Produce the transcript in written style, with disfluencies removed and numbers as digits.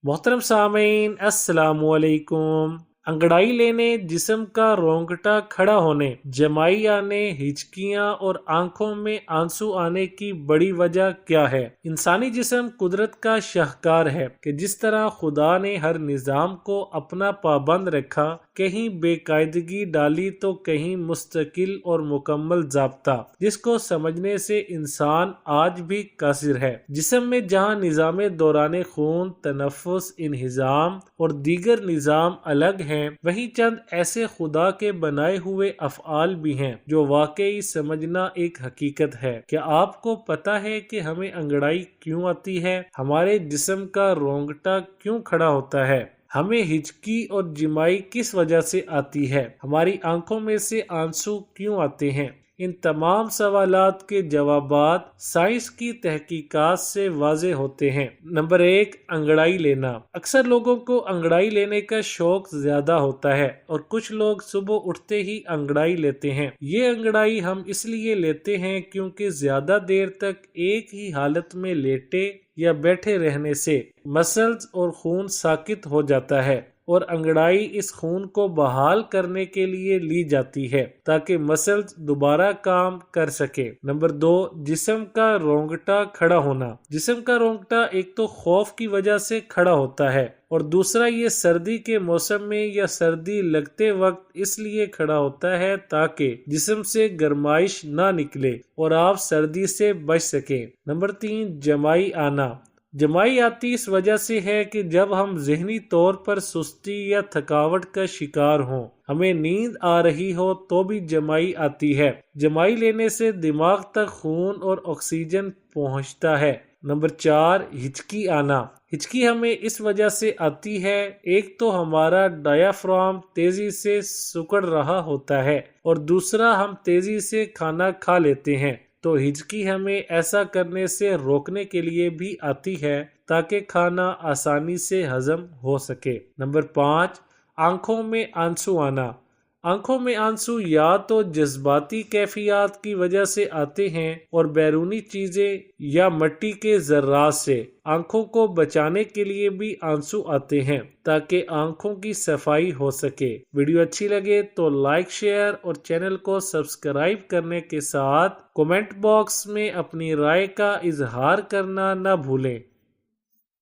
मोहतरम सामीन अस्सलामु अलैकुम। अंगड़ाई लेने, जिस्म का रोंगटा खड़ा होने, जमाई आने, हिचकियां और आंखों में आंसू आने की बड़ी वजह क्या है? इंसानी जिस्म कुदरत का शाहकार है कि जिस तरह खुदा ने हर निज़ाम को अपना पाबंद रखा, कहीं बेकायदगी डाली तो कहीं मुस्तकिल और मुकम्मल ज़ाब्ता, जिसको समझने से इंसान आज भी कासिर है। जिस्म में जहाँ निज़ाम दौरान खून, तनफ़ुस, इंहिज़ाम और दीगर निज़ाम अलग हैं, वहीं चंद ऐसे खुदा के बनाए हुए अफ़आल भी हैं जो वाकई समझना एक हकीकत है। क्या आपको पता है कि हमें अंगड़ाई क्यों आती है? हमारे जिस्म का रोंगटा क्यों खड़ा होता है? हमें हिचकी और जिमाई किस वजह से आती है? हमारी आंखों में से आंसू क्यों आते हैं? इन तमाम सवालात के जवाबात साइंस की तहकीकात से वाज़े होते हैं। नंबर 1, अंगड़ाई लेना। अक्सर लोगों को अंगड़ाई लेने का शौक ज्यादा होता है और कुछ लोग सुबह उठते ही अंगड़ाई लेते हैं। ये अंगड़ाई हम इसलिए लेते हैं क्योंकि ज्यादा देर तक एक ही हालत में लेटे या बैठे रहने से मसल्स और खून साकित हो जाता है और अंगड़ाई इस खून को बहाल करने के लिए ली जाती है ताकि मसल्स दोबारा काम कर सके। नंबर 2, जिस्म का रोंगटा खड़ा होना। जिस्म का रोंगटा एक तो खौफ की वजह से खड़ा होता है और दूसरा ये सर्दी के मौसम में या सर्दी लगते वक्त इसलिए खड़ा होता है ताकि जिस्म से गर्माइश ना निकले और आप सर्दी से बच सके। नंबर 3, जमाई आना। जमाई आती इस वजह से है कि जब हम जहनी तौर पर सुस्ती या थकावट का शिकार हों, हमें नींद आ रही हो तो भी जमाई आती है। जमाई लेने से दिमाग तक खून और ऑक्सीजन पहुंचता है। नंबर 4, हिचकी आना। हिचकी हमें इस वजह से आती है, एक तो हमारा डायाफ्राम तेजी से सिकुड़ रहा होता है और दूसरा हम तेजी से खाना खा लेते हैं, तो हिचकी हमें ऐसा करने से रोकने के लिए भी आती है ताकि खाना आसानी से हजम हो सके। नंबर 5, आंखों में आंसू आना। आंखों में आंसू या तो जज्बाती कैफियत की वजह से आते हैं और बैरूनी चीजें या मिट्टी के जर्रात से। आंखों को बचाने के लिए भी आंसू आते हैं ताकि आंखों की सफाई हो सके। वीडियो अच्छी लगे तो लाइक, शेयर और चैनल को सब्सक्राइब करने के साथ कमेंट बॉक्स में अपनी राय का इजहार करना न भूलें।